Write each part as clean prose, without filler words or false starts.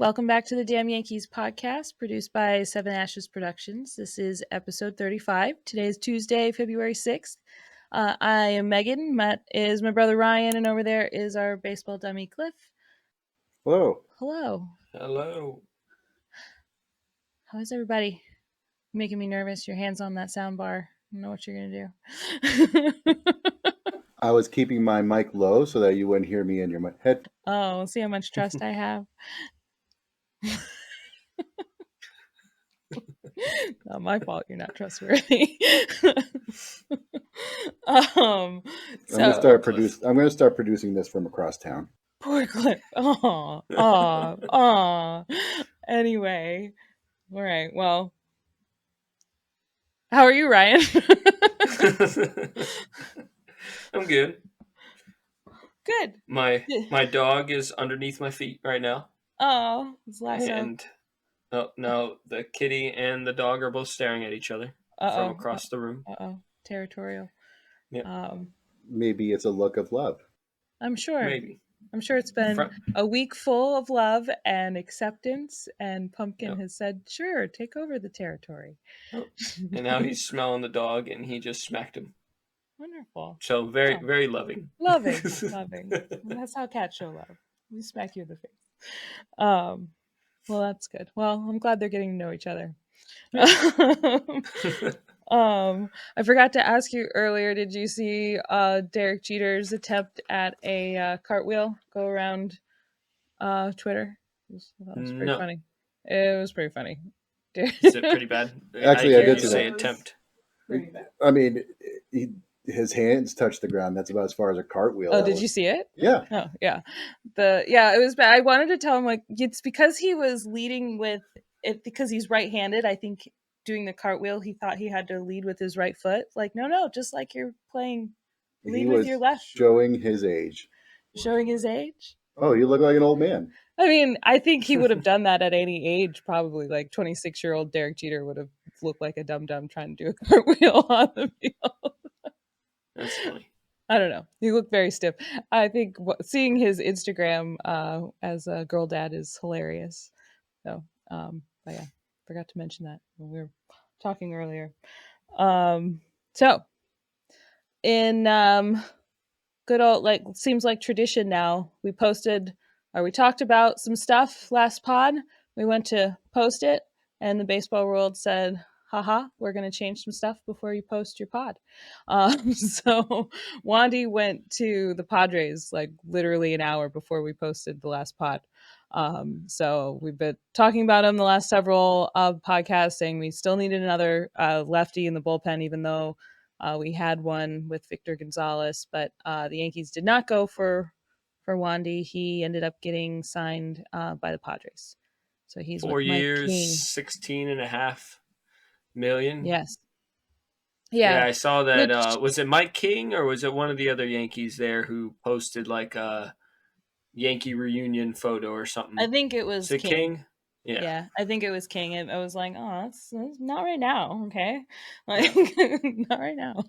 welcome back to the Damn Yankees podcast, produced by Seven Ashes Productions. This is episode 35. Today is Tuesday, February 6th. I am Megan. Matt is my brother Ryan, and over there is our baseball dummy Cliff. Hello. Hello. Hello. How is everybody? Making me nervous. Your hands on that sound bar. I don't know what you're going to do. I was keeping my mic low so that you wouldn't hear me in your head. Oh, see how much trust I have. Not my fault. You're not trustworthy. I'm gonna start producing this from across town. Poor Cliff. Aw. Anyway, all right. Well, how are you, Ryan? I'm good. Good. My dog is underneath my feet right now. Oh, it's Lasso. And no, the kitty and the dog are both staring at each other from across the room. Territorial. Yeah. Maybe it's a look of love. I'm sure. Maybe. I'm sure it's been a week full of love and acceptance, and Pumpkin has said, sure, take over the territory. Oh. And now he's smelling the dog, and he just smacked him. Wonderful. So very loving. Loving. That's how cats show love. We smack you in the face. Well, that's good. Well, I'm glad they're getting to know each other. I forgot to ask you earlier, did you see Derek Jeter's attempt at a cartwheel go around Twitter? That was pretty funny. It was pretty funny. Is it pretty bad? Actually, I did say attempt. Pretty bad. I mean, his hands touched the ground. That's about as far as a cartwheel. Oh, did you see it? Yeah. Oh, yeah. It was bad. I wanted to tell him, like, it's because he was leading with it because he's right-handed. I think doing the cartwheel, he thought he had to lead with his right foot. Like, no, just like you're playing, lead with your left. Showing his age. Showing his age? Oh, you look like an old man. I mean, I think he would have done that at any age, probably. Like 26-year-old Derek Jeter would have looked like a dum-dum trying to do a cartwheel on the field. That's funny. I don't know. He looked very stiff. I think seeing his Instagram as a girl dad is hilarious. So, but yeah, forgot to mention that when we were talking earlier. So, in good old, like, seems like tradition now, we talked about some stuff last pod. We went to post it, and the baseball world said, haha, we're going to change some stuff before you post your pod. So Wandy went to the Padres like literally an hour before we posted the last pod. So we've been talking about him the last several podcasts, saying we still needed another lefty in the bullpen, even though we had one with Victor Gonzalez, but the Yankees did not go for Wandy. He ended up getting signed by the Padres. So he's 4 with Mike years, King. 16.5 million. Yes. Yeah, I saw that. Was it Mike King or was it one of the other Yankees there who posted like a Yankee reunion photo or something? I think it was King. Yeah, I think it was King. And I was like, oh, that's not right now. Okay. Like, not right now.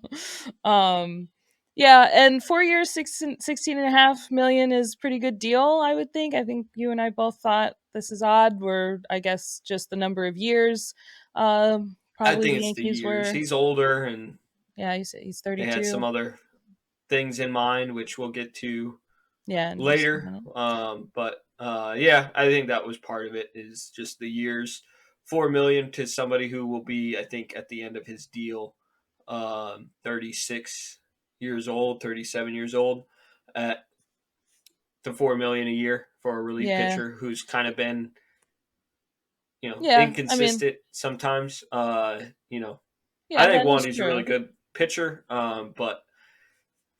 Yeah, and 4 years, 16.5 million is pretty good deal, I would think. I think you and I both thought this is odd. We're, I guess, just the number of years. I Probably think the it's the Yankees years. were. He's older, and Yeah, he's 32. They had some other things in mind, which we'll get to later. But yeah, I think that was part of it. Is just the years. 4 million to somebody who will be, I think, at the end of his deal, 36 years old, 37 years old, at the 4 million a year for a relief pitcher who's kind of been, inconsistent sometimes. I think Wandy's a really good pitcher, but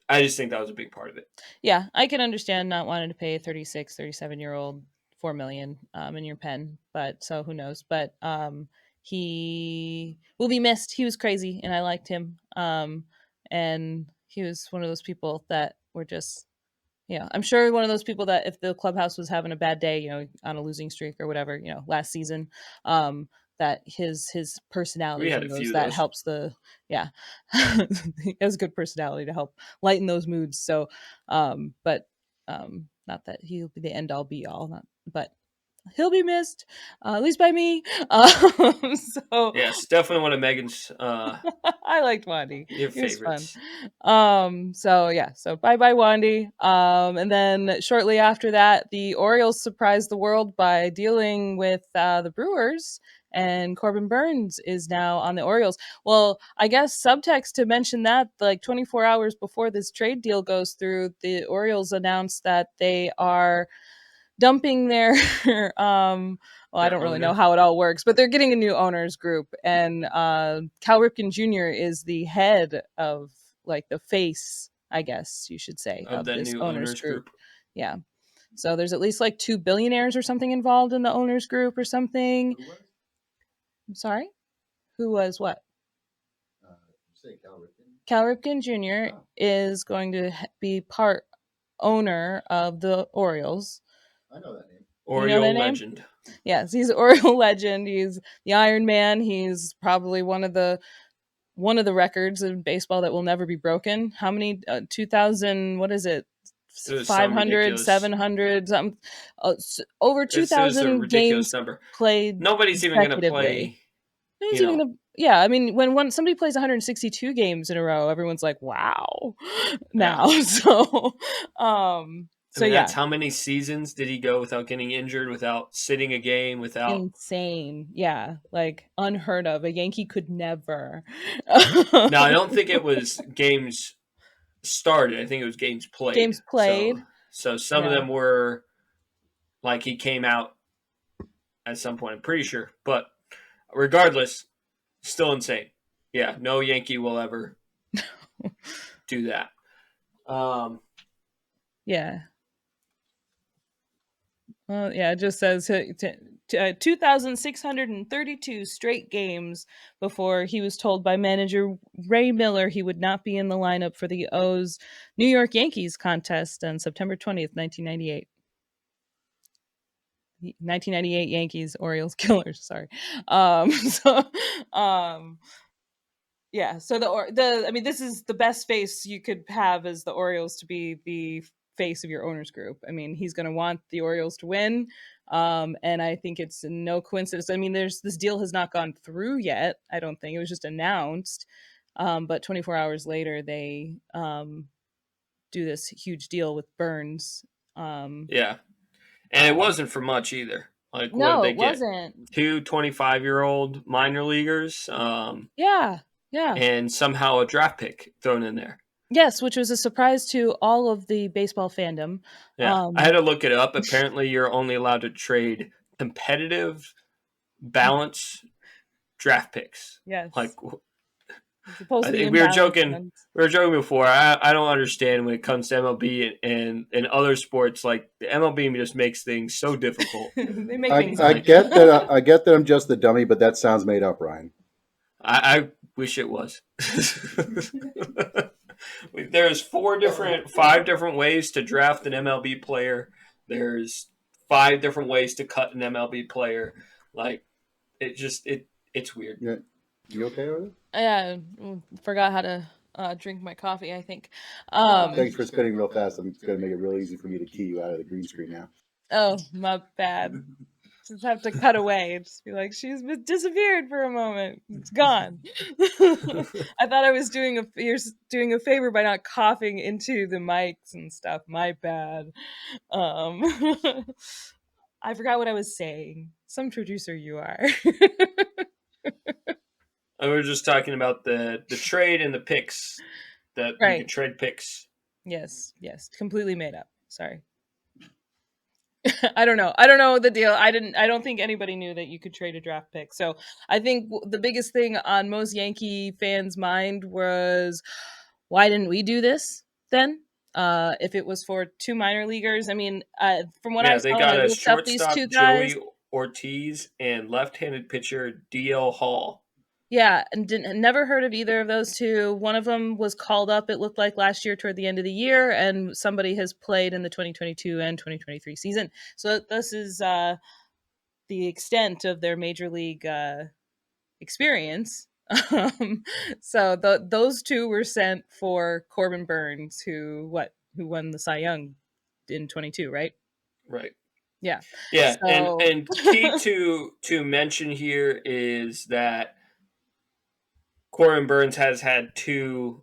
I just think that was a big part of it. Yeah, I can understand not wanting to pay a 36, 37-year-old $4 million in your pen, but so who knows? But he will be missed. He was crazy, and I liked him. And he was one of those people that were just, I'm sure one of those people that if the clubhouse was having a bad day, on a losing streak or whatever, last season, that his personality that helps he has good personality to help lighten those moods. So, but not that he'll be the end all be all, but he'll be missed, at least by me. So yes, definitely one of Megan's I liked Wandy. your He was fun. favorites. So yeah, so bye Wandy. And then shortly after that, the Orioles surprised the world by dealing with the Brewers, and Corbin Burns is now on the Orioles. Well, I guess subtext to mention that, like 24 hours before this trade deal goes through, the Orioles announced that they are dumping their well, I don't really know how it all works, but they're getting a new owners group, and Cal Ripken Jr. is the head of, like, the face, I guess you should say, of the this new owners owners group. group. Yeah. So there's at least like 2 billionaires or something involved in the owners group or something. I'm sorry? Who was what? You say Cal Ripken? Cal Ripken Jr. is going to be part owner of the Orioles. I know that name. Oriole legend. Yes, he's an Oriole legend. He's the Iron Man. He's probably one of the records in baseball that will never be broken. How many? 2,000? What is it? 500, 700, something. Over 2,000 games number. Played. Nobody's even going to play. Nobody's even gonna. Yeah, I mean, when somebody plays 162 games in a row, everyone's like, "Wow!" Now, Yeah. so, I mean, that's how many seasons did he go without getting injured, without sitting a game, without... Insane. Yeah, like unheard of. A Yankee could never. No, I don't think it was games started. I think it was games played. Games played. So some of them were like he came out at some point, I'm pretty sure. But regardless, still insane. Yeah, no Yankee will ever do that. Yeah. Well, yeah, it just says 2,632 straight games before he was told by manager Ray Miller he would not be in the lineup for the O's New York Yankees contest on September 20th, 1998. 1998 Yankees, Orioles Killers, sorry. Yeah, so I mean, this is the best face you could have as the Orioles to be the face of your owners group. I mean, he's going to want the Orioles to win, and I think it's no coincidence. I mean, this deal has not gone through yet. I don't think it was just announced, but 24 hours later, they do this huge deal with Burns. Yeah, and it wasn't for much either. Like, no, what did they it get? wasn't. 2 25-year-old minor leaguers. Yeah. And somehow a draft pick thrown in there. Yes, which was a surprise to all of the baseball fandom. Yeah, I had to look it up. Apparently, you're only allowed to trade competitive balance draft picks. Yes. Like, supposed to be we were joking. We were joking before. I don't understand when it comes to MLB and other sports. Like, the MLB just makes things so difficult. They make things. I get that. I get that I'm just the dummy, but that sounds made up, Ryan. I wish it was. There's 5 different ways to draft an MLB player. There's 5 different ways to cut an MLB player. Like, it's weird. Yeah. You okay with it? Yeah, forgot how to drink my coffee, I think. Thanks for spinning real fast. I'm going to make it real easy for me to key you out of the green screen now. Oh, my bad. Just have to cut away. Just be like, she's disappeared for a moment. It's gone. I thought I was doing a favor by not coughing into the mics and stuff. My bad. I forgot what I was saying. Some producer you are. We were just talking about the trade and the picks. That you can trade picks. Yes. Completely made up. Sorry. I don't know the deal. I don't think anybody knew that you could trade a draft pick. So I think the biggest thing on most Yankee fans' mind was, why didn't we do this then? If it was for 2 minor leagers, I mean, from what I saw, they got a shortstop, Joey Ortiz, and left-handed pitcher DL Hall. Yeah, and never heard of either of those 2. One of them was called up, it looked like, last year toward the end of the year, and somebody has played in the 2022 and 2023 season. So this is the extent of their major league experience. So those 2 were sent for Corbin Burns, who won the Cy Young in 22, right? Right. Yeah. Yeah, So and key to mention here is that Corbin Burns has had 2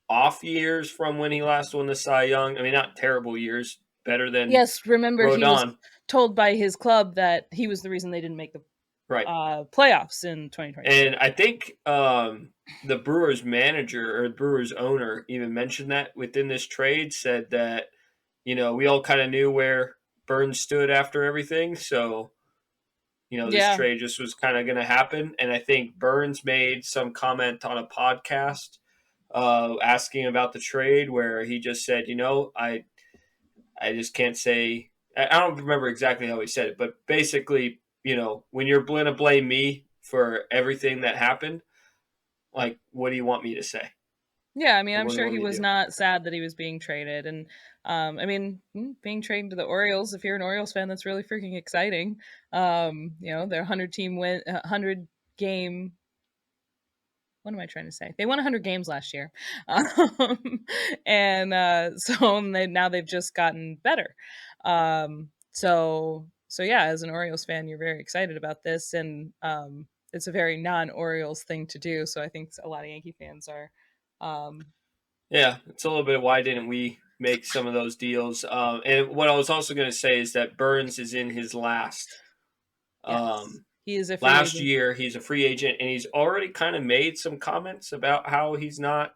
off years from when he last won the Cy Young. I mean, not terrible years, better than yes, remember he was Rodon. told by his club that he was the reason they didn't make the Right. playoffs in 2022. And I think the Brewers manager or the Brewers owner even mentioned that within this trade, said that, we all kind of knew where Burns stood after everything. So, this Yeah. trade just was kind of going to happen. And I think Burns made some comment on a podcast asking about the trade where he just said, I just can't say. I don't remember exactly how he said it, but basically, when you're going to blame me for everything that happened, like, what do you want me to say? Yeah, I mean, Like, I'm what do you sure want he me to was do? not sad that he was being traded, and I mean, being traded to the Orioles. If you're an Orioles fan, that's really freaking exciting. Their 100 game. What am I trying to say? They won 100 games last year, and now they've just gotten better. So yeah, as an Orioles fan, you're very excited about this, and it's a very non-Orioles thing to do. So I think a lot of Yankee fans are. Um, Yeah, it's a little bit. Why didn't we make some of those deals? And what I was also going to say is that Burns is in his last. Yes. Um, He is a free Last agent. year, he's a free agent, and he's already kind of made some comments about how he's not.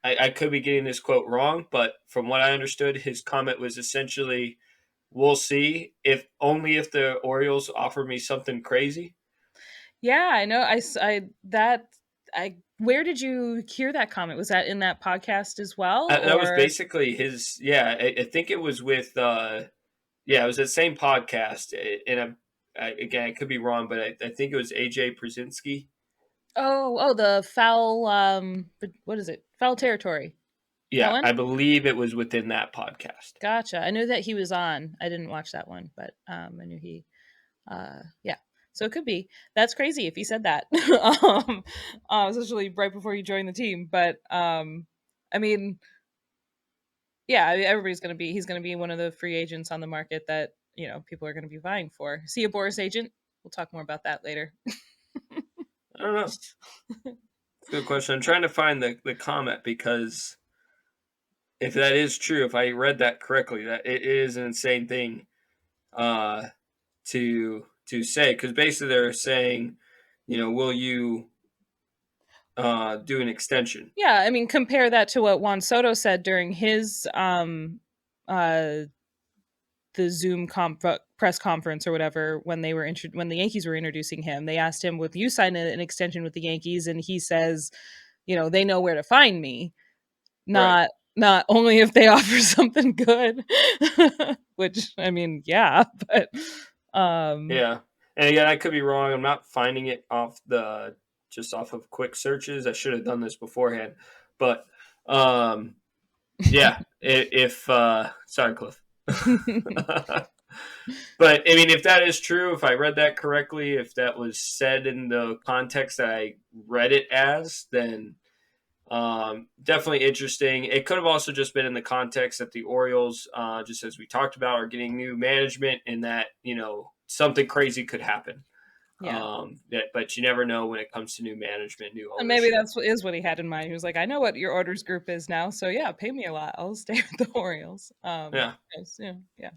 I could be getting this quote wrong, but from what I understood, his comment was essentially, "We'll see if only if the Orioles offer me something crazy." Yeah, I know. Where did you hear that comment? Was that in that podcast as well, That was or? basically his. Yeah, I think it was with. Yeah, it was the same podcast, and again, I could be wrong, but I think it was AJ Przinsky. Oh, the foul. What is it? Foul territory. That Yeah, one. I believe it was within that podcast. Gotcha. I knew that he was on. I didn't watch that one, but I knew he. Yeah. So it could be. That's crazy if he said that. Especially right before he joined the team. But I mean, yeah, I mean, he's gonna be one of the free agents on the market that people are gonna be vying for. See a Boras agent? We'll talk more about that later. I don't know. Good question. I'm trying to find the comment because if that is true, if I read that correctly, that it is an insane thing uh, to say, because basically they're saying, will you do an extension? Yeah, I mean, compare that to what Juan Soto said during his uh the press conference or whatever when when the Yankees were introducing him. They asked him, "Would you sign an extension with the Yankees?" And he says, "They know where to find me. Right. Not only if they offer something good." Which I mean, yeah, but um Yeah. And again, I could be wrong. I'm not finding it just off of quick searches. I should have done this beforehand. But yeah, if sorry, Cliff. But I mean, if that is true, if I read that correctly, if that was said in the context that I read it as, then definitely interesting. It could have also just been in the context that the Orioles, just as we talked about, are getting new management and that, something crazy could happen. yeah. But you never know when it comes to new management, new And maybe ownership. that's what he had in mind. He was like, "I know what your orders group is now, so yeah, pay me a lot. I'll stay with the Orioles." Yeah. Yeah.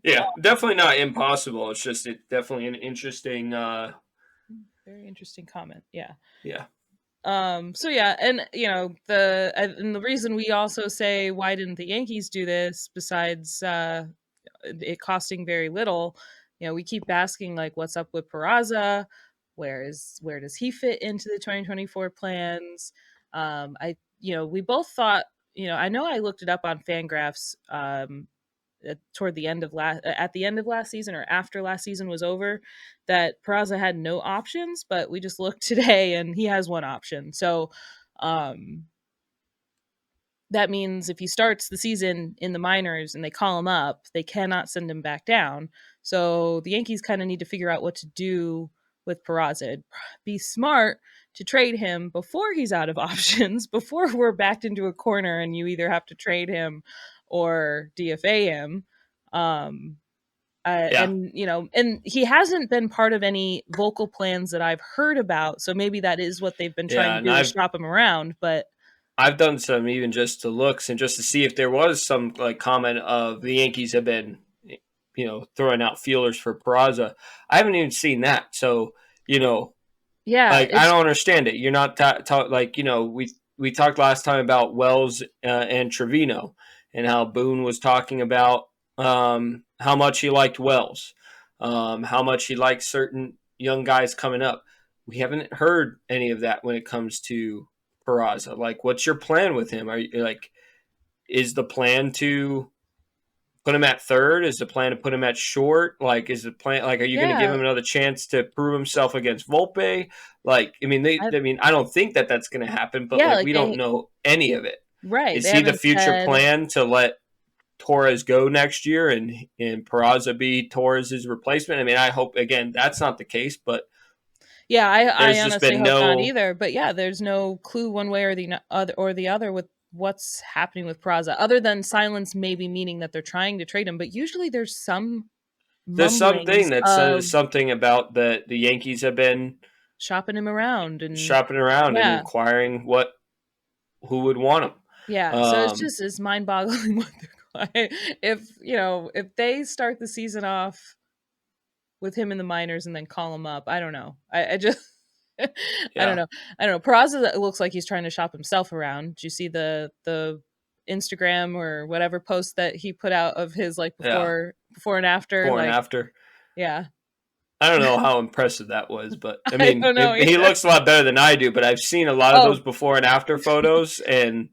Yeah. Definitely not impossible. It's just definitely an interesting, Very interesting comment. Yeah. yeah. So yeah, and the reason we also say why didn't the Yankees do this besides it costing very little, we keep asking like what's up with Perazza? Where does he fit into the 2024 plans? We both thought, I know I looked it up on Fangraphs toward the end of at the end of last season or after last season was over, that Peraza had no options, but we just looked today and he has one option. So um that means if he starts the season in the minors and they call him up, they cannot send him back down. So the Yankees kind of need to figure out what to do with Peraza. It'd be smart to trade him before he's out of options, before we're backed into a corner and you either have to trade him or DFA him. And and he hasn't been part of any vocal plans that I've heard about. So maybe that is what they've been trying to do, is shop him around. But I've done some even just to looks and just to see if there was some like comment of the Yankees have been, throwing out feelers for Perazza. I haven't even seen that. So, like I don't understand it. You're not like, we talked last time about Wells and Trevino and how Boone was talking about how much he liked Wells, how much he liked certain young guys coming up. We haven't heard any of that when it comes to Perazza. Like, what's your plan with him? Are you like, is the plan to put him at third? Is the plan to put him at short? Like, is the plan like, are you going to give him another chance to prove himself against Volpe? Like, I mean, I don't think that that's going to happen, but like we don't know any of it. Right? Is he the future plan to let Torres go next year and Perazza be Torres's replacement? I mean, I hope again that's not the case, but yeah, I honestly hope not either. But yeah, there's no clue one way or the other with what's happening with Perazza, other than silence maybe meaning that they're trying to trade him. But usually there's something that says something about the Yankees have been shopping him around and inquiring who would want him. Yeah, so it's mind-boggling what they're if they start the season off with him in the minors and then call him up, I don't know. I just I don't know. Perazza looks like he's trying to shop himself around. Did you see the Instagram or whatever post that he put out of his like before and after? Before and after. Yeah. I don't know how impressive that was, but I mean, he looks a lot better than I do, but I've seen a lot of those before and after photos, and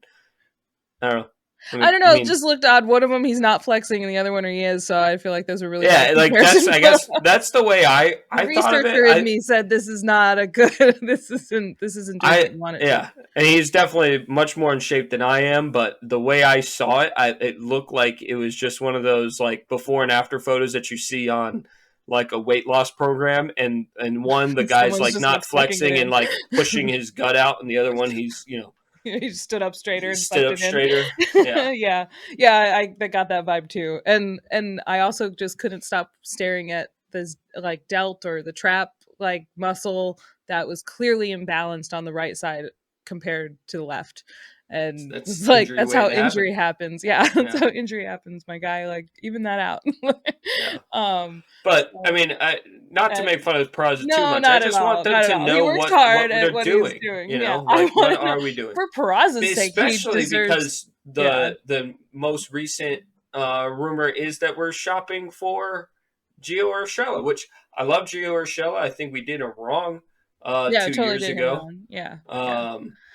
I don't know. I don't know. It just looked odd. One of them he's not flexing, and the other one he is. So I feel like those are really like I guess that's the way I thought of it. Researcher in me said this is not a good. This isn't just what you want it. Yeah, and he's definitely much more in shape than I am. But the way I saw it, it looked like it was just one of those like before and after photos that you see on like a weight loss program, and one the guy's like not flexing and like pushing his gut out, and the other one he's he stood up straighter. Yeah. I got that vibe too, and I also just couldn't stop staring at this like delt or the trap like muscle that was clearly imbalanced on the right side compared to the left. And that's how injury happens. Yeah, that's how injury happens. My guy, like, even that out. But I mean, not to make fun of Perazza too much. I just want them to know what they're doing. Like, what are we doing for Perazza's sake? Especially because the most recent rumor is that we're shopping for Gio Urshela, which I love Gio Urshela. I think we did it wrong 2 years ago.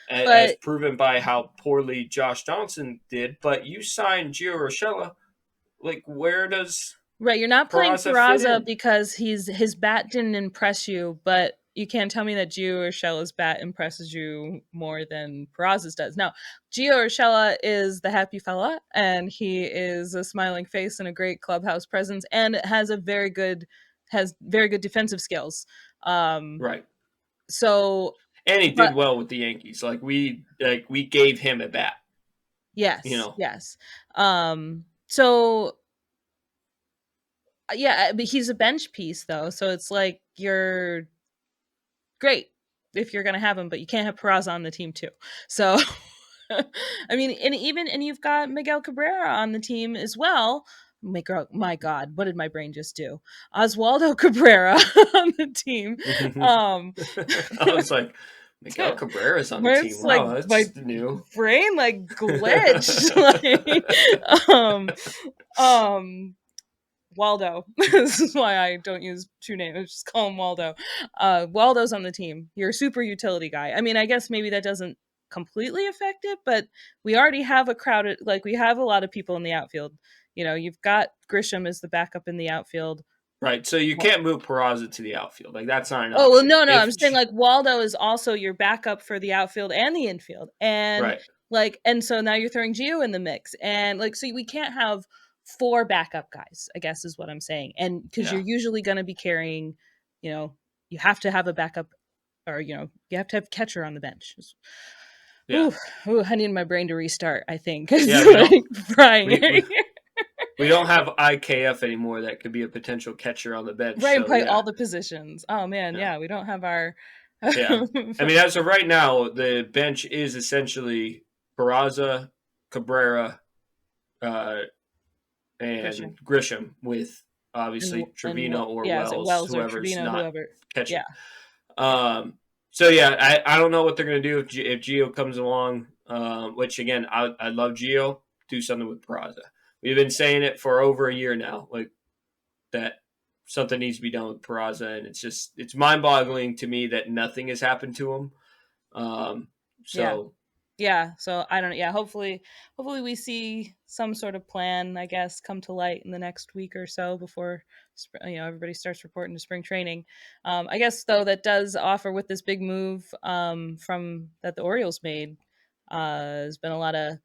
As proven by how poorly Josh Johnson did. But you signed Gio Urshela. Like, where does you're not playing Perazza because his bat didn't impress you, but you can't tell me that Gio Urshela's bat impresses you more than Perazza's does. Now, Gio Urshela is the happy fella, and he is a smiling face and a great clubhouse presence, and has very good defensive skills. Right. So. And he did well with the Yankees. Like we gave him a bat. Yes. Yes. So yeah, but he's a bench piece though. So it's like you're great if you're gonna have him, but you can't have Perazza on the team too. So I mean, and you've got Miguel Cabrera on the team as well. My God, what did my brain just do? Oswaldo Cabrera on the team. I was like, Miguel Cabrera's on the team. Wow, that's new. Brain like glitched. Waldo. This is why I don't use two names. I just call him Waldo. Waldo's on the team. You're a super utility guy. I mean, I guess maybe that doesn't completely affect it, but we already have we have a lot of people in the outfield. You've got Grisham as the backup in the outfield. Right, so you can't move Perazza to the outfield. Like, that's not an option. Oh, well, no, I'm saying, like, Waldo is also your backup for the outfield and the infield. And, and so now you're throwing Gio in the mix. And, so we can't have 4 backup guys, I guess is what I'm saying. And because you're usually going to be carrying, you have to have a backup or, you have to have catcher on the bench. Yeah. Ooh, I need my brain to restart, I think. Yeah, Frying. We don't have IKF anymore. That could be a potential catcher on the bench. Right, and So play yeah, all the positions. Oh man, yeah, we don't have our. yeah. I mean, as of right now, the bench is essentially Perazza, Cabrera, uh, and Grisham, with obviously Trevino or So Wells, Wells or whoever's Trevino, not whoever. catching. Yeah, So yeah, I don't know what they're gonna do if Gio comes along. Which again, I love Gio. Do something with Perazza. We've been saying it for over a year now, like that something needs to be done with Perazza, and it's mind boggling to me that nothing has happened to him. yeah. So Yeah, so I don't know. Yeah, hopefully we see some sort of plan, I guess, come to light in the next week or so before everybody starts reporting to spring training. I guess though that does offer with this big move from that the Orioles made. There's been a lot of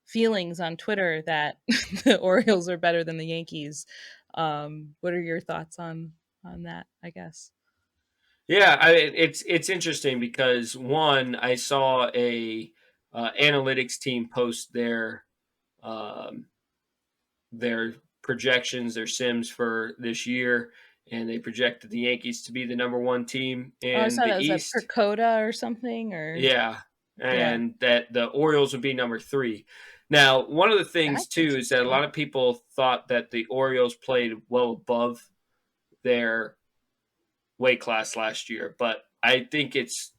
feelings on Twitter that the Orioles are better than the Yankees. What are your thoughts on that? I guess. yeah, it's interesting because one, I saw a analytics team post um, their projections, their sims for this year, and they projected the Yankees to be the number one team Oh, I in saw the that was a East. Percoda or something, or Yeah, yeah. and that the Orioles would be number three. Now, one of the things That's too is that a interesting. lot of people thought that the Orioles played well above their weight class last year, but I think it's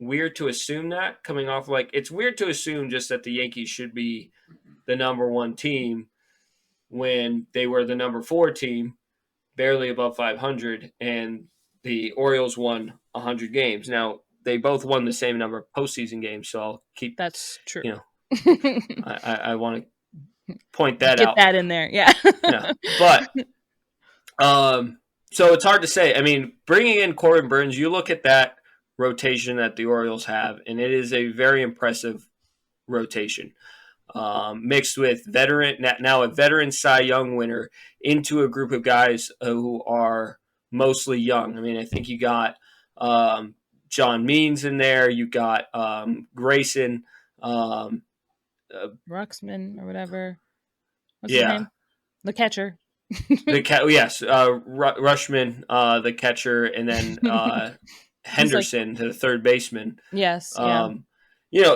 weird to assume that coming off it's weird to assume just that the Yankees should be the number one team when they were the number four team, barely above 500, and the Orioles won 100 games. Now, they both won the same number of postseason games, so I'll keep, That's true. you know, I want to point that Get out. that in there. Yeah. Yeah. But, so it's hard to say. I mean, bringing in Corbin Burns, you look at that rotation that the Orioles have, and it is a very impressive rotation. Mixed with now a veteran Cy Young winner into a group of guys who are mostly young. I mean, I think you got John Means in there. You got Grayson. Um, Ruxman or whatever. What's his yeah, name? The catcher. yes, Rushman, the catcher, and then He's like, Henderson, the third baseman. yes, yeah. Um,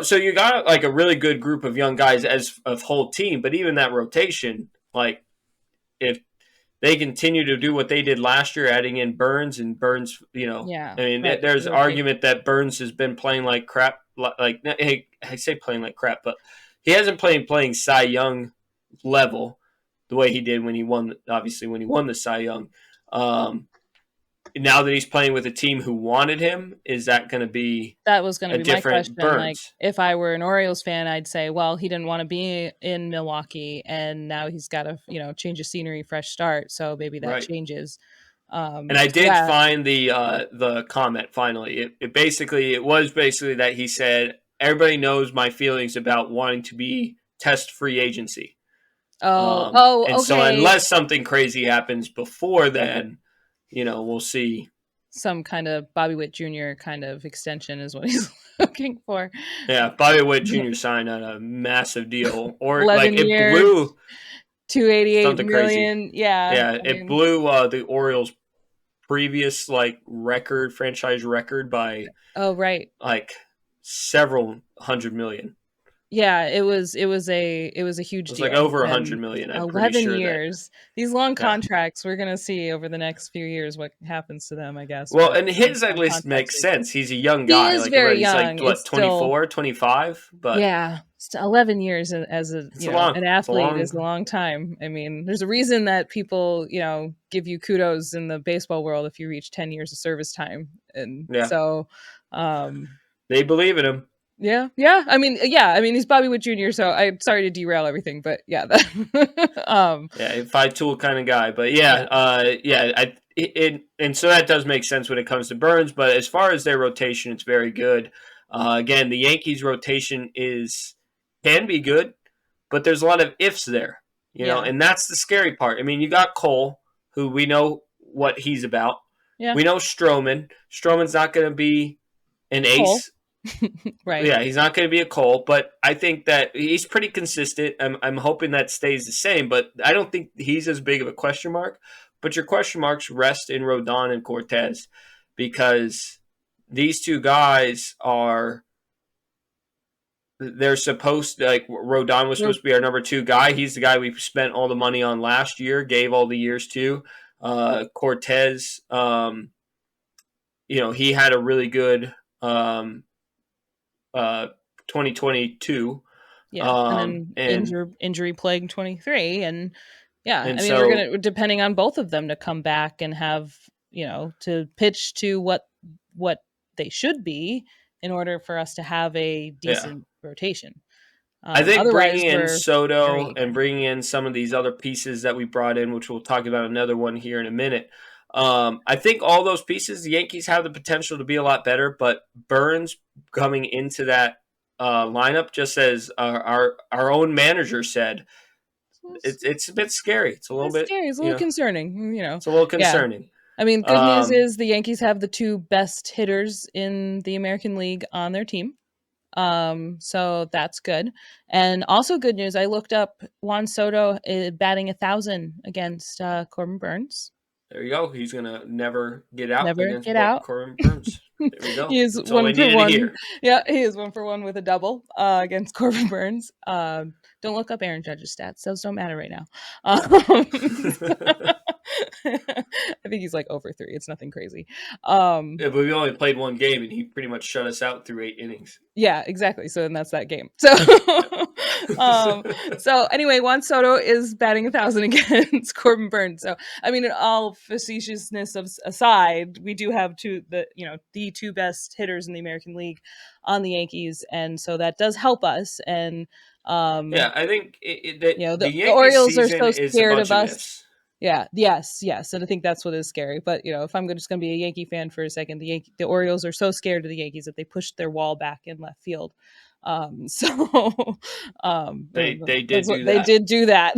so you got like a really good group of young guys as a whole team, but even that rotation, like if they continue to do what they did last year, adding in Burns, Yeah. I mean, Right. there's argument that Burns has been playing like crap. Hey, I say playing like crap, but he hasn't playing Cy Young level the way he did when he won the Cy Young. Now that he's playing with a team who wanted him, is that going to be That was going to a be my different question. Like, Burns? if I were an Orioles fan, I'd say, well, he didn't want to be in Milwaukee, and now he's got to, change of scenery, fresh start. So maybe that Right. changes. And I did Yeah. find the comment finally. It was basically that he said everybody knows my feelings about wanting to be test free agency. And so Okay. unless something crazy happens before then, we'll see. Some kind of Bobby Witt Jr. kind of extension is what he's looking for. Yeah, Bobby Witt Jr. signed on a massive deal, or 11 it years, blew 288 something crazy. million. Yeah. Yeah, it blew the Orioles' previous franchise record by right. several hundred million. Yeah, it was a huge It was deal. over 100 million. I'm pretty 11 sure years. These long Yeah. contracts, we're gonna see over the next few years what happens to them, I guess. Well, but and his at long least contracts makes sense. He's a young guy. He is very He's young. It's 24, 25? But yeah, 11 years as an athlete is a long. long time. I mean, there's a reason that people, give you kudos in the baseball world if you reach 10 years of service time. And Yeah. so they believe in him. Yeah. I mean, he's Bobby Witt Jr., so I'm sorry to derail everything, but yeah. Yeah, five tool kind of guy. But and so that does make sense when it comes to Burns. But as far as their rotation, it's very good. Again, the Yankees' rotation can be good, but there's a lot of ifs there, and that's the scary part. I mean, you got Cole, who we know what he's about. Yeah. We know Stroman. Stroman's not going to be an ace Right. Yeah, he's not going to be a Cole, but I think that he's pretty consistent. I'm hoping that stays the same, but I don't think he's as big of a question mark. But your question marks rest in Rodon and Cortez because these two guys are they're supposed to, like Rodon was supposed to be our number 2 guy. He's the guy we spent all the money on last year, gave all the years to. Cortez, he had a really good 2022. Yeah, and then injury plague 23, and yeah, I mean, we're gonna depending on both of them to come back and have to pitch to what they should be in order for us to have a decent rotation. I think Otherwise, bringing in we're Soto and bringing in some of these other pieces that we brought in, which we'll talk about another one here in a minute. I think all those pieces, the Yankees have the potential to be a lot better, but Burns coming into that lineup, just as our own manager said, it's a bit scary. It's a little bit scary. It's a little concerning. It's a little concerning. Yeah. I mean, good news is the Yankees have the 2 best hitters in the American League on their team. So that's good. And also good news, I looked up Juan Soto batting 1,000 against Corbin Burns. There you go. He's gonna never get out against Corbin Burns. There we go. He is That's 1 for 1. Yeah, he is 1 for 1 with a double against Corbin Burns. Don't look up Aaron Judge's stats; those don't matter right now. I think he's like over 3. It's nothing crazy. Yeah, but we only played 1 game, and he pretty much shut us out through 8 innings. Yeah, exactly. So then that's that game. So, so anyway, Juan Soto is batting 1,000 against Corbin Burns. So, I mean, in all facetiousness aside, we do have the 2 best hitters in the American League on the Yankees, and so that does help us. And I think the Orioles are so scared of us. Yeah. Yes. And I think that's what is scary. But if I'm just going to be a Yankee fan for a second, the Orioles are so scared of the Yankees that they pushed their wall back in left field. They did do that.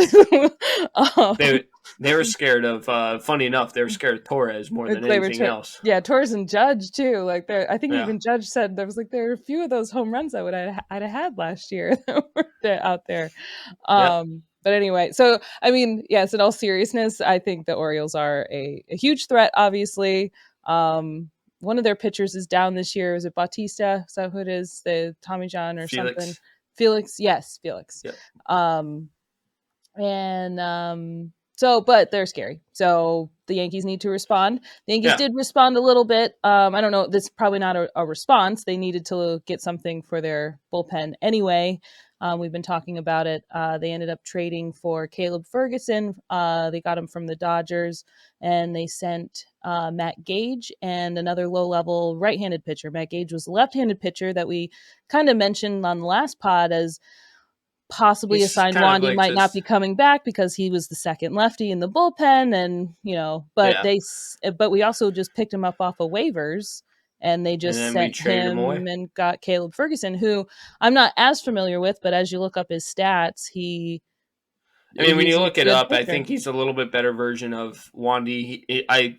They were scared of. Funny enough, they were scared of Torres more than anything else. Yeah, Torres and Judge too. Like I think even Judge said there were a few of those home runs I'd have had last year that were out there. But anyway, so I mean, yes, in all seriousness, I think the Orioles are a huge threat. Obviously, one of their pitchers is down this year. Is it Bautista? Is that who it is? The Tommy John or something? Felix. Yes, Felix. Yep. So, but they're scary. So the Yankees need to respond. The Yankees did respond a little bit. I don't know. This is probably not a response. They needed to get something for their bullpen anyway. We've been talking about it. They ended up trading for Caleb Ferguson. They got him from the Dodgers, and they sent Matt Gage and another low-level right-handed pitcher. Matt Gage was a left-handed pitcher that we kind of mentioned on the last pod as possibly a sign Wandy might not be coming back because he was the second lefty in the bullpen, and but we also just picked him up off of waivers. And they just sent him and got Caleb Ferguson, who I'm not as familiar with, but as you look up his stats, when you look it up, pitcher. I think he's a little bit better version of Wandy.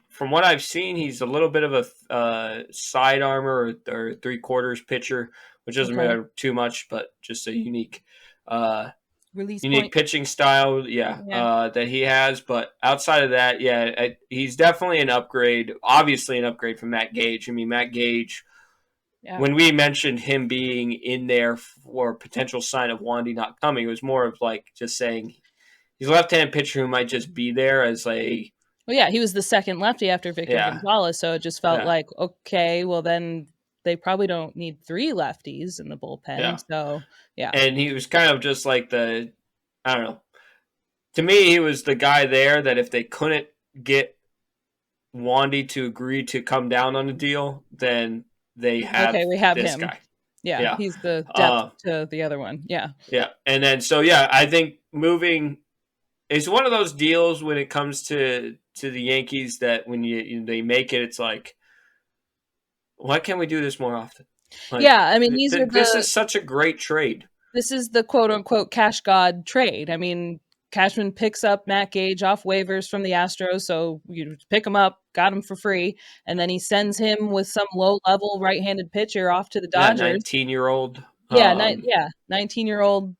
From what I've seen, he's a little bit of a side armor or 3/4 pitcher, which doesn't matter too much, but just a unique pitching style, that he has. But outside of that, he's definitely an upgrade. Obviously, an upgrade from Matt Gage. I mean, Matt Gage. Yeah. When we mentioned him being in there for a potential sign of Wandy not coming, it was more of like just saying he's a left-handed pitcher who might just be there as a. Well, yeah, he was the second lefty after Victor Gonzalez, so it just felt like, okay, well then they probably don't need 3 lefties in the bullpen. Yeah. So, yeah. And he was kind of just like I don't know. To me, he was the guy there that if they couldn't get Wandy to agree to come down on the deal, then we have this him. Guy. Yeah, he's the depth to the other one. Yeah. Yeah. And then, I think moving is one of those deals when it comes to the Yankees that when they make it, it's like, why can't we do this more often? I mean, this is such a great trade. This is the quote unquote cash god trade. I mean, Cashman picks up Matt Gage off waivers from the Astros, so you pick him up, got him for free, and then he sends him with some low-level right-handed pitcher off to the Yeah, Dodgers. 19-year-old. Yeah, 19-year-old,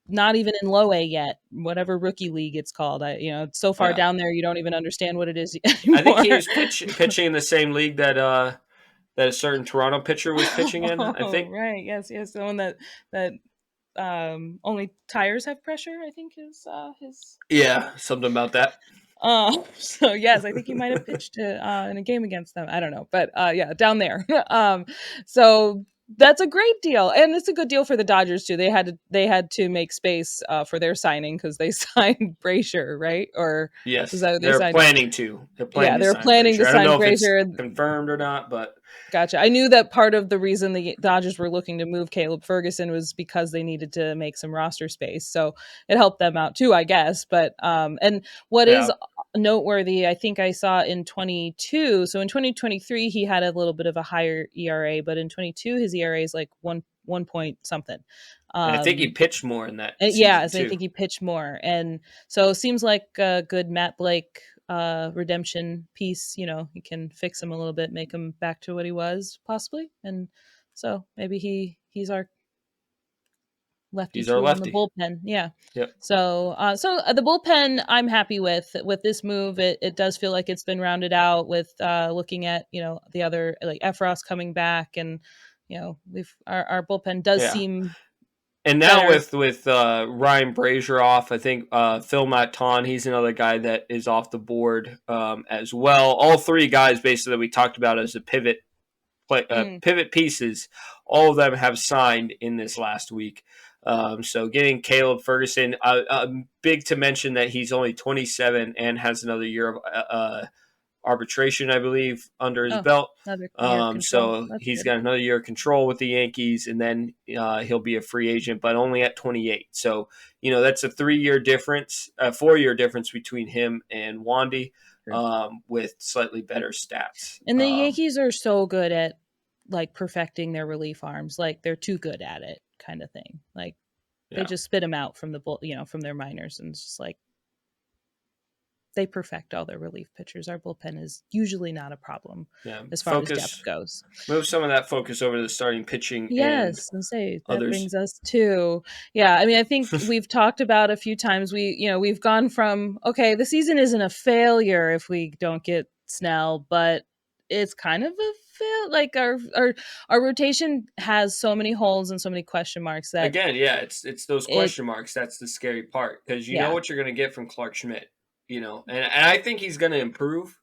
not even in low A yet, whatever rookie league it's called. It's so far down there you don't even understand what it is anymore. I think he was pitching in the same league that a certain Toronto pitcher was pitching in. I think. Right. Yes. The one that only tires have pressure, I think is his. Yeah, something about that. So yes, I think he might have pitched in a game against them. I don't know, but yeah, down there. So that's a great deal, and it's a good deal for the Dodgers too. They had to make space for their signing because they signed Brazier, right? Or yes, they're planning to. They're planning to sign Brazier. Confirmed or not, but. Gotcha. I knew that part of the reason the Dodgers were looking to move Caleb Ferguson was because they needed to make some roster space. So it helped them out too, I guess. But and what is noteworthy, I think I saw in 22. So in 2023, he had a little bit of a higher ERA, but in 22, his ERA is like one point something. And I think he pitched more in that. Yeah, so I think he pitched more, and so it seems like a good Matt Blake redemption piece. He can fix him a little bit, make him back to what he was possibly, and so maybe he's our lefty tool in the bullpen. Yeah. Yep. So the bullpen I'm happy with this move. It does feel like it's been rounded out with looking at the other, like Efros coming back, and our bullpen does seem. And now with Ryan Brazier off, I think Phil Maton, he's another guy that is off the board as well. All three guys basically that we talked about as a pivot pieces, all of them have signed in this last week. So getting Caleb Ferguson, big to mention that he's only 27 and has another year of arbitration, I believe, under his belt. So he's got another year of control with the Yankees, and then he'll be a free agent, but only at 28. So, that's a 3-year difference, a 4-year difference between him and Wandy, with slightly better stats. And the Yankees are so good at like perfecting their relief arms. Like they're too good at it kind of thing. Like they just spit them out from from their minors, and it's just like, they perfect all their relief pitchers. Our bullpen is usually not a problem as far as depth goes. Move some of that focus over to the starting pitching. Yes, and say that brings us to I mean, I think we've talked about a few times. We've gone from the season isn't a failure if we don't get Snell, but it's kind of a fail. Like our rotation has so many holes and so many question marks that it's those question marks. That's the scary part, because you know what you're going to get from Clark Schmidt. And I think he's going to improve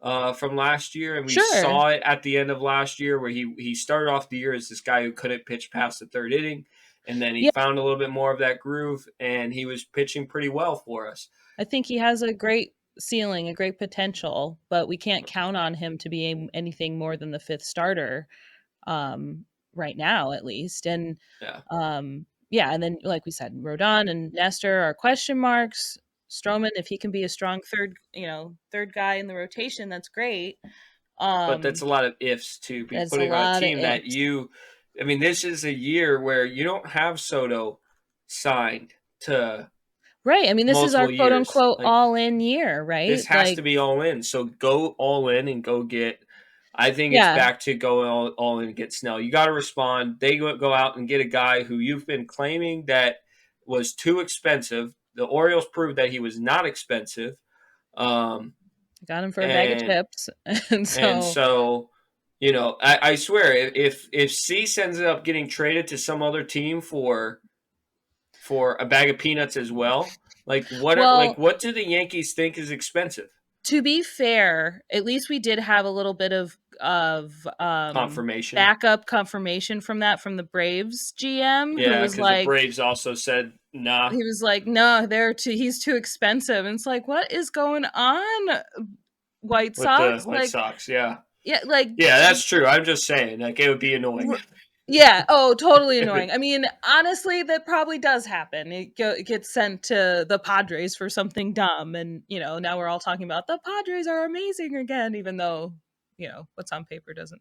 from last year, and we saw it at the end of last year where he started off the year as this guy who couldn't pitch past the third inning, and then he found a little bit more of that groove, and he was pitching pretty well for us. I think he has a great ceiling, a great potential, but we can't count on him to be anything more than the fifth starter right now, at least. And and then like we said, Rodon and Nestor are question marks. Stroman, if he can be a strong third guy in the rotation, that's great. But that's a lot of ifs to be putting on a team that this is a year where you don't have Soto signed to right. I mean, this is our quote unquote all in year, right? This has to be all in. So go all in and go get. I think it's back to go all in and get Snell. You got to respond. They go out and get a guy who you've been claiming that was too expensive. The Orioles proved that he was not expensive. Got him for a bag of chips. And so I swear, if Cease ends up getting traded to some other team for a bag of peanuts as well, what do the Yankees think is expensive? To be fair, at least we did have a little bit of confirmation, backup confirmation from the Braves GM. Yeah, because the Braves also said nah. He was like, no, he's too expensive. And it's like, what is going on, White Sox? White Sox, yeah, that's true. I'm just saying, it would be annoying. Yeah. Oh, totally annoying. I mean, honestly, that probably does happen. It gets sent to the Padres for something dumb. And, now we're all talking about the Padres are amazing again, even though, what's on paper doesn't,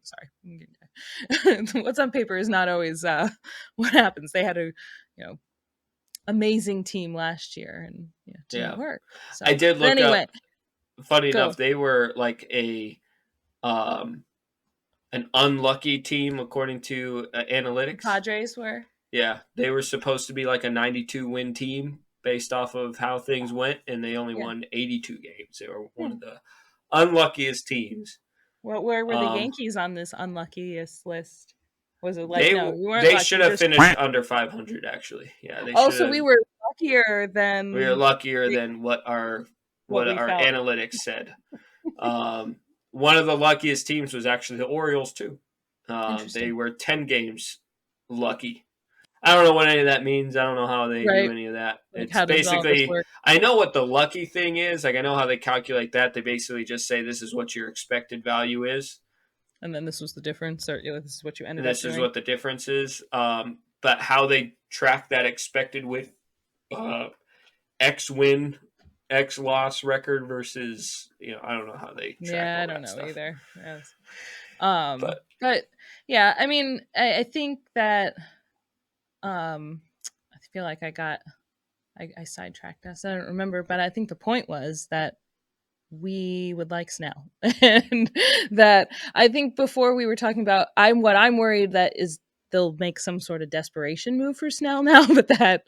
what's on paper is not always what happens. They had to, amazing team last year, and didn't work. So I did look anyway, up. Funny go. enough, they were like an unlucky team according to analytics. Padres were. Yeah, they were supposed to be like a 92 win team based off of how things went, and they only won 82 games. They were one of the unluckiest teams. Well, where were the Yankees on this unluckiest list? Was it like, they no, you weren't they lucky, should have just finished under 500 actually. Yeah, they should so have. we were luckier than We were luckier than what our we felt. analytics said. One of the luckiest teams was actually the Orioles too. They were 10 games lucky. I don't know what any of that means. I don't know how they do any of that. Like, it's how does all this basically, work? I know what the lucky thing is. Like, I know how they calculate that. They basically just say this is what your expected value is. And then this was the difference, or this is what you ended And up this doing. is what the difference is. But how they track that expected with X win, X loss record versus, I don't know how they track all I don't know stuff. either. Yes. But yeah, I mean, I think that I feel like I sidetracked us. I don't remember, but I think the point was that we would like Snell. And that I think before we were talking about what I'm worried that is they'll make some sort of desperation move for Snell now, but that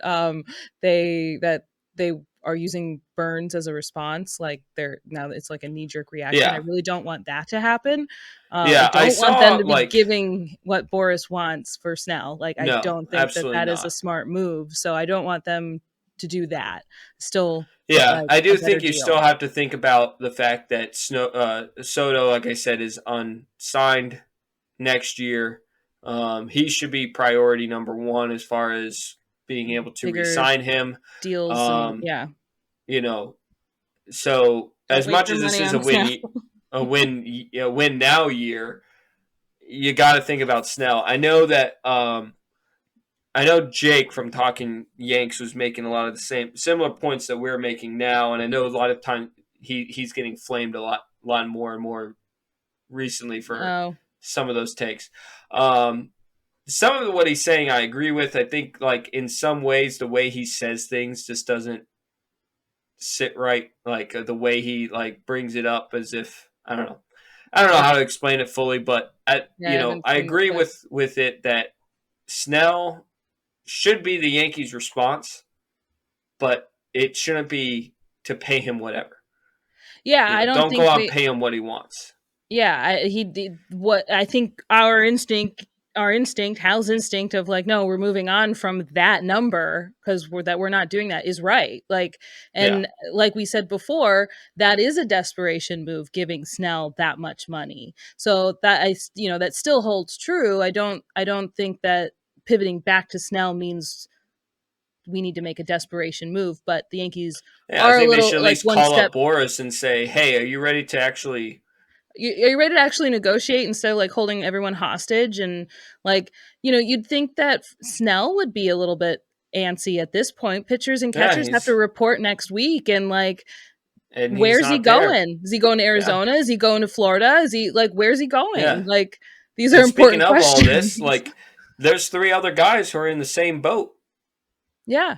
they are using Burns as a response. Like now it's like a knee-jerk reaction. Yeah. I really don't want that to happen. I don't saw, want them to be giving what Boras wants for Snell. Like, I don't think that is a smart move. So I don't want them to do that. Still, I do think you deal. still have to think about the fact that Soto, like I said, is unsigned next year. He should be priority number one as far as being able to re-sign him. Deals, So don't as much as this is a win now year, you got to think about Snell. I know that. I know Jake from Talking Yanks was making a lot of the similar points that we're making now, and I know a lot of time he's getting flamed a lot more and more recently for some of those takes. Some of what he's saying I agree with. I think, like, in some ways the way he says things just doesn't sit right. Like, the way he brings it up as if I don't know how to explain it fully, but I agree with it that Snell should be the Yankees' response, but it shouldn't be to pay him whatever. Yeah, I don't think go out and pay him what he wants. Yeah, he did what I think our instinct, Hal's instinct of like, no, we're moving on from that number because we're not doing that is right. Like, and like we said before, that is a desperation move, giving Snell that much money. So that that still holds true. I don't think that pivoting back to Snell means we need to make a desperation move, but the Yankees are I think a little they should at least call up Boras and say, hey, are you ready to actually are you ready to actually negotiate instead of like holding everyone hostage? And like, you'd think that Snell would be a little bit antsy at this point. Pitchers and catchers have to report next week, and like, where's he going? Is he going to Arizona? Is he going to Florida? Is he where's he going? Like, these are important questions. Speaking of all this, like, there's 3 other guys who are in the same boat. Yeah.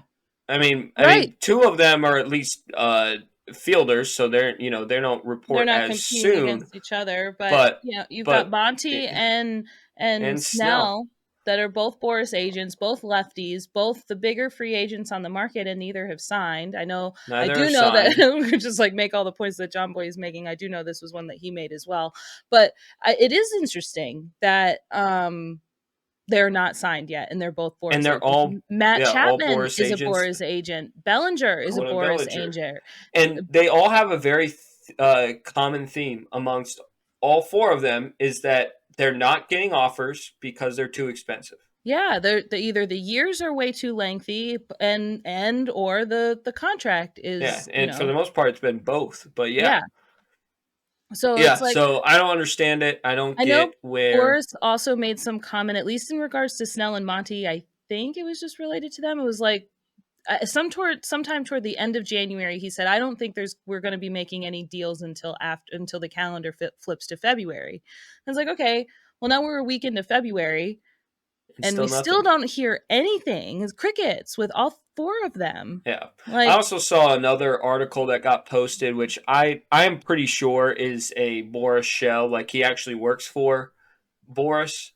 I mean, 2 of them are at least fielders, so they're they don't report they're not as competing soon against each other, but you've got Monty and Snell that are both Boras agents, both lefties, both the bigger free agents on the market, and neither have signed. I know that we just make all the points that John Boy is making. I do know this was one that he made as well, but it is interesting that they're not signed yet, and they're both Boras. And they're all Matt Chapman all Boras is agents. a Boras agent. Bellinger is a Boras agent, and they all have a very common theme amongst all 4 of them is that they're not getting offers because they're too expensive. Yeah, they're either the years are way too lengthy, and or the contract is. And for the most part, it's been both. But So it's like, so I don't understand it. I don't get where Boras also made some comment, at least in regards to Snell and Monty. I think it was just related to them. It was like sometime toward the end of January, he said, "I don't think we're going to be making any deals until the calendar flips to February." I was like, okay, well now we're a week into February. And we still don't hear anything. It's crickets with all 4 of them. Yeah. Like, I also saw another article that got posted, which I am pretty sure is a Boras shell. Like, he actually works for Boras.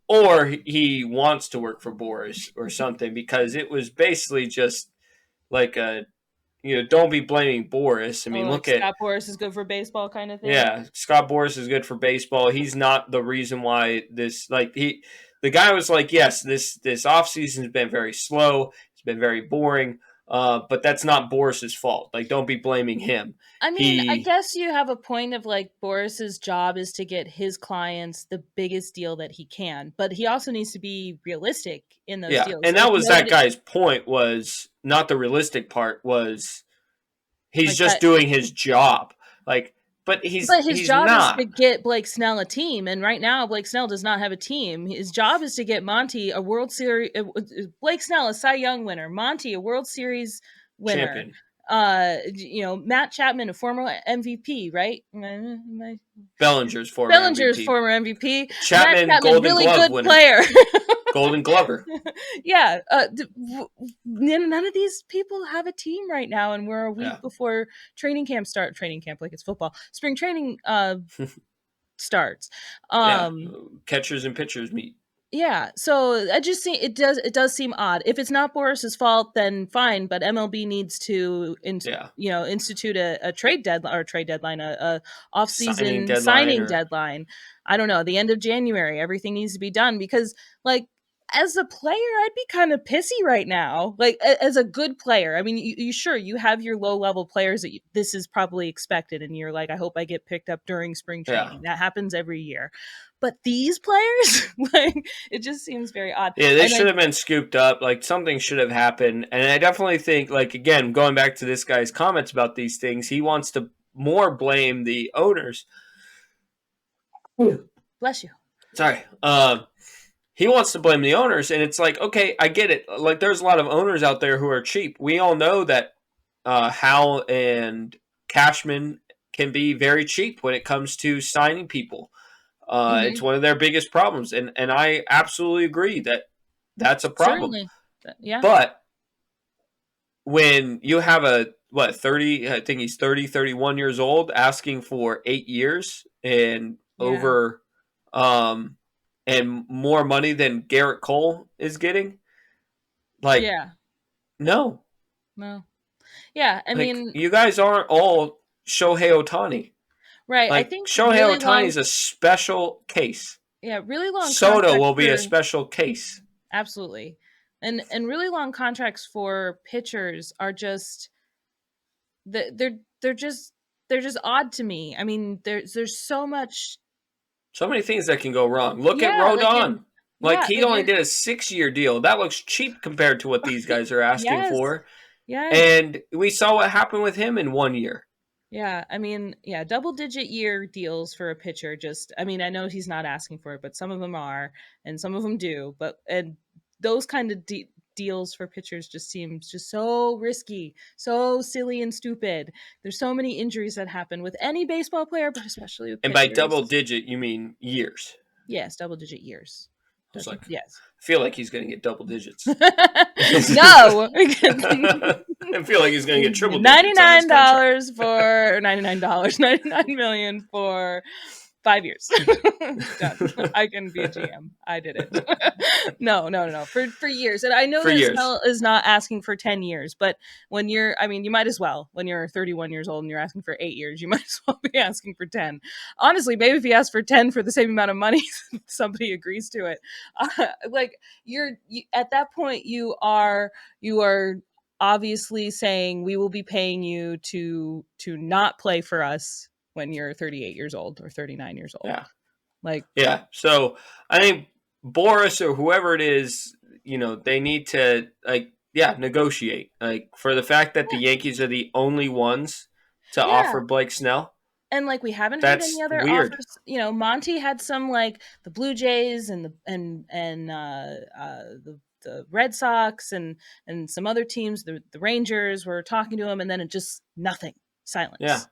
Or he wants to work for Boras or something, because it was basically just like a, don't be blaming Boras. I mean, look like at Scott Boras is good for baseball kind of thing. Yeah, Scott Boras is good for baseball. He's not the reason why the guy was like, yes, this offseason has been very slow. It's been very boring. But that's not Boras's fault. Like, don't be blaming him. I mean, I guess you have a point of like Boras's job is to get his clients the biggest deal that he can, but he also needs to be realistic in those deals. And like, that was that guy's point, was not the realistic part, was he's like just doing his job. Like, but his job not. is to get Blake Snell a team, and right now Blake Snell does not have a team. His job is to get Monty a World Series. Blake Snell, a Cy Young winner. Monty, a World Series winner. Champion. Matt Chapman, a former MVP, right? Bellinger's former MVP. Chapman, Matt Chapman, Golden really Glove good winner. player. Golden Glover. Yeah. None of these people have a team right now, and we're a week before training camp like it's football. Spring training starts. Catchers and pitchers meet. Yeah, so I just see it does seem odd. If it's not Boras's fault, then fine. But MLB needs to institute a trade deadline, a off-season signing deadline. I don't know, the end of January. Everything needs to be done, because like, as a player, I'd be kind of pissy right now. Like, as a good player, I mean, you have your low-level players that this is probably expected, and you're like, I hope I get picked up during spring training. That happens every year. But these players, like, it just seems very odd. Yeah, they should have been scooped up. Like, something should have happened. And I definitely think, like, again, going back to this guy's comments about these things, he wants to more blame the owners. Bless you. Sorry. He wants to blame the owners, and it's like, okay, I get it. Like, there's a lot of owners out there who are cheap. We all know that Howell and Cashman can be very cheap when it comes to signing people. It's one of their biggest problems, and I absolutely agree that that's a problem. Certainly. Yeah. But when you have I think he's 30, 31 years old, asking for 8 years and over and more money than Garrett Cole is getting, like, no. Yeah, I mean, you guys aren't all Shohei Ohtani. Right. Like, I think Shohei Ohtani is a special case. Yeah, really long. Soto will be a special case. Absolutely. And really long contracts for pitchers are just they're just odd to me. I mean, there's so many things that can go wrong. Look at Rodon. He only did a 6-year deal. That looks cheap compared to what these guys are asking for. Yeah. And we saw what happened with him in 1 year. Yeah, I mean, double-digit year deals for a pitcher. I mean, I know he's not asking for it, but some of them are, and some of them do. And those kind of deals for pitchers just seems just so risky, so silly and stupid. There's so many injuries that happen with any baseball player, but especially with pitchers. And by double-digit, you mean years? Yes, double-digit years. Yes. I feel like he's going to get double digits. No. I feel like he's going to get triple digits. $99 for $99 million for 5 years. Done. I can be a GM. I did it. No. For years. And I know that Snell is not asking for 10 years, but when you might as well. When you're 31 years old and you're asking for 8 years, you might as well be asking for 10. Honestly, maybe if you ask for 10 for the same amount of money, somebody agrees to it. You at that point, you are obviously saying we will be paying you to not play for us when you're 38 years old or 39 years old. Yeah. So I think Boras or whoever it is, they need to negotiate. Like, for the fact that the Yankees are the only ones to offer Blake Snell. And we haven't heard any other offers. Monty had some, like the Blue Jays and the Red Sox and some other teams, the Rangers were talking to him, and then it just nothing, silence.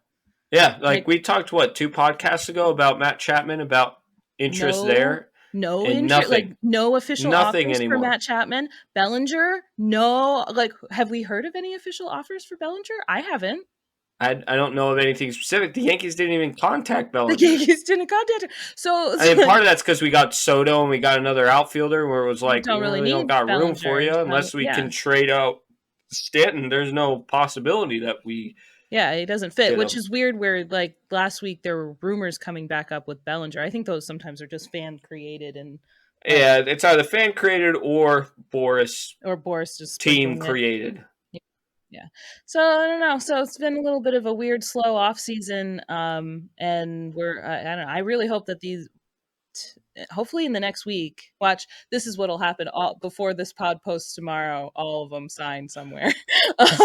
Yeah, we talked, 2 podcasts ago about Matt Chapman, about interest there. No And injury, nothing. like no official Nothing offers anymore. for Matt Chapman. Bellinger, no. Like, have we heard of any official offers for Bellinger? I haven't. I don't know of anything specific. The Yankees didn't even contact The Bellinger. Yankees didn't contact her. So I mean, part of that's because we got Soto and we got another outfielder where it was like, don't really we don't need got room Bellinger for you unless we can trade out Stanton. There's no possibility that we. Yeah, he doesn't fit, which is weird. Where like last week there were rumors coming back up with Bellinger. I think those sometimes are just fan created and. Yeah, it's either fan created or Boras just team created. Yeah. So I don't know. So it's been a little bit of a weird, slow off season. And we're I don't know. I really hope that these. Hopefully in the next week, watch, this is what'll happen all before this pod posts tomorrow, all of them signed somewhere.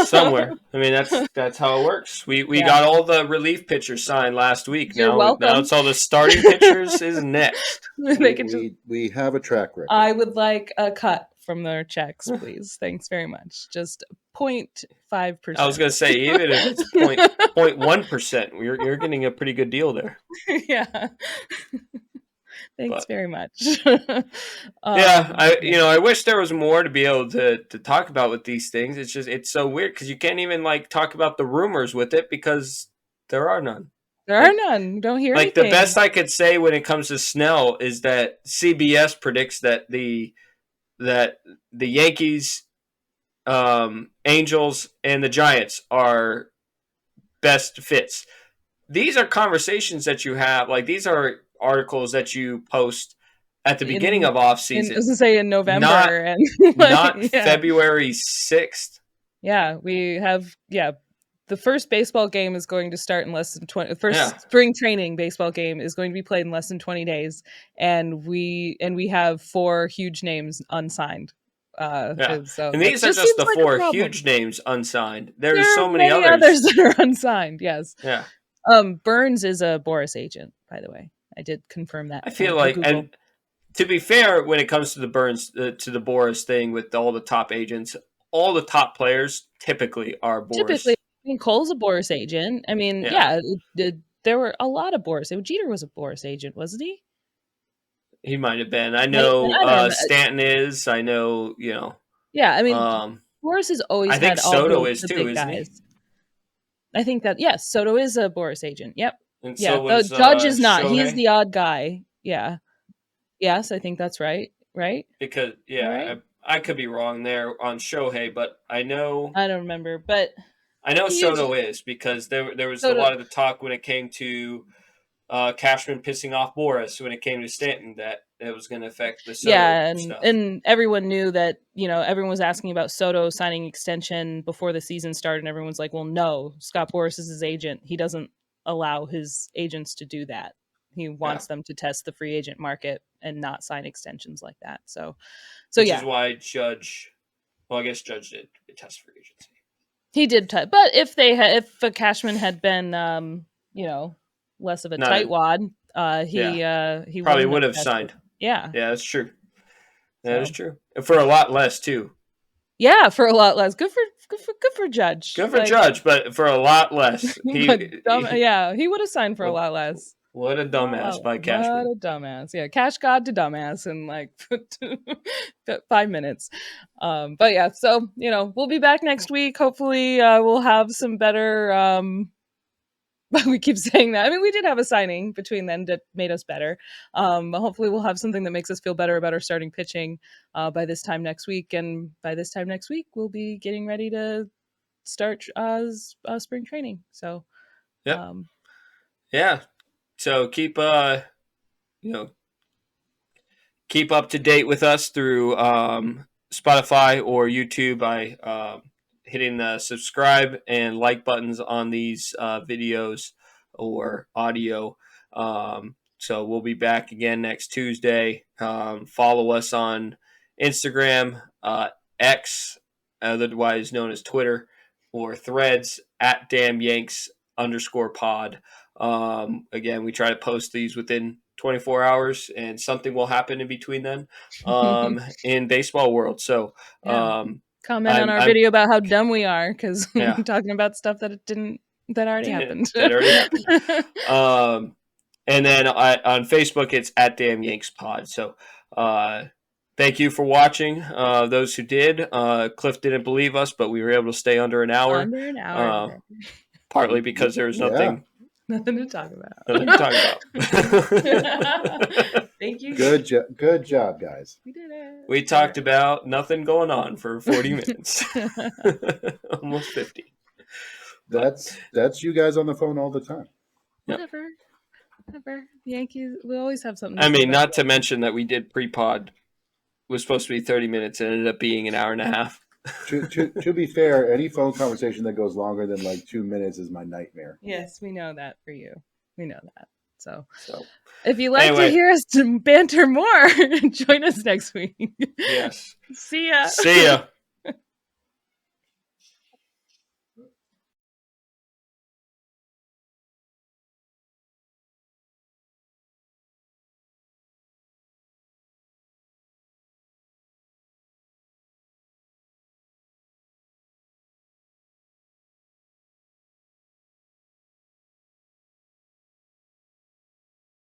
Somewhere. I mean, that's how it works. We got all the relief pitchers signed last week. You're welcome. Now it's all the starting pitchers is next. We have a track record. I would like a cut from their checks, please. Thanks very much. Just 0.5%. I was going to say, even if it's 0.1%, you're getting a pretty good deal there. Yeah. Thanks very much. I wish there was more to be able to talk about with these things. It's so weird because you can't even like talk about the rumors with it because there are none. There are none. Don't hear anything. The best I could say when it comes to Snell is that CBS predicts that the Yankees, Angels, and the Giants are best fits. These are conversations that you have. Like, these are articles that you post at the beginning of off season. I was gonna say in November, not February 6th. Yeah, we have. Yeah, the first baseball game is going to start in less than 20. The first spring training baseball game is going to be played in less than 20 days, and we have 4 huge names unsigned. So and these are just the 4 huge names unsigned. There's so many others that are unsigned. Yes. Yeah. Burns is a Boras agent, by the way. I did confirm that. I feel like, and to be fair, when it comes to the Burns, to the Boras thing with all the top agents, all the top players typically are Boras. Typically, I mean, Cole's a Boras agent. I mean, there were a lot of Boras. Jeter was a Boras agent, wasn't he? He might have been. I know Stanton is. I know, Yeah, I mean, Boras has always I think had Soto all is the too, big isn't guys. he? I think that, yes, Soto is a Boras agent. Yep. And yeah, so was, Judge is not. Shohei? He is the odd guy. Yeah. Yes, I think that's right. Right? Because, right? I could be wrong there on Shohei, but I know... I don't remember, but... I know Soto is, because there was a lot of the talk when it came to Cashman pissing off Boras when it came to Stanton that it was going to affect the Soto stuff. And everyone knew that, everyone was asking about Soto signing extension before the season started, and everyone's like, well, no, Scott Boras is his agent. He doesn't allow his agents to do that. He wants them to test the free agent market and not sign extensions like that. Which is why Judge, I guess Judge did test free agency. He did, but if Cashman had been, less of a tightwad, he probably would have signed. Yeah, that's true. That is true, and for a lot less too. Yeah, for a lot less. Good for Judge. Good for Judge, but for a lot less. He would have signed for a lot less. What a dumbass by Cashman. What a dumbass. Yeah, cash god to dumbass in like 5 minutes. But yeah, so, we'll be back next week. Hopefully we'll have some better... we keep saying that. I mean, we did have a signing between then that made us better. But hopefully we'll have something that makes us feel better about our starting pitching by this time next week. And by this time next week, we'll be getting ready to start spring training. So, yeah. So keep keep up to date with us through Spotify or YouTube by hitting the subscribe and like buttons on these videos or audio. So we'll be back again next Tuesday. Follow us on Instagram, X, otherwise known as Twitter, or Threads at @DamnYanks_pod. Again, we try to post these within 24 hours and something will happen in between then in baseball world. So comment on our video about how dumb we are because we're talking about stuff that already happened. That already happened. And then on Facebook, it's at Damn Yanks Pod. So thank you for watching. Those who did. Cliff didn't believe us, but we were able to stay under an hour. Under an hour. Partly because there was nothing to talk about. Nothing to talk about. Thank you. Good job, guys. We did it. We talked about nothing going on for 40 minutes. Almost 50. That's you guys on the phone all the time. Whatever. The Yankees, we always have something. I mean, not to mention that we did pre-pod. It was supposed to be 30 minutes and ended up being an hour and a half. To be fair, any phone conversation that goes longer than like 2 minutes is my nightmare. Yes, we know that for you. We know that. So if you'd like to hear us banter more, join us next week. Yes. See ya. See ya.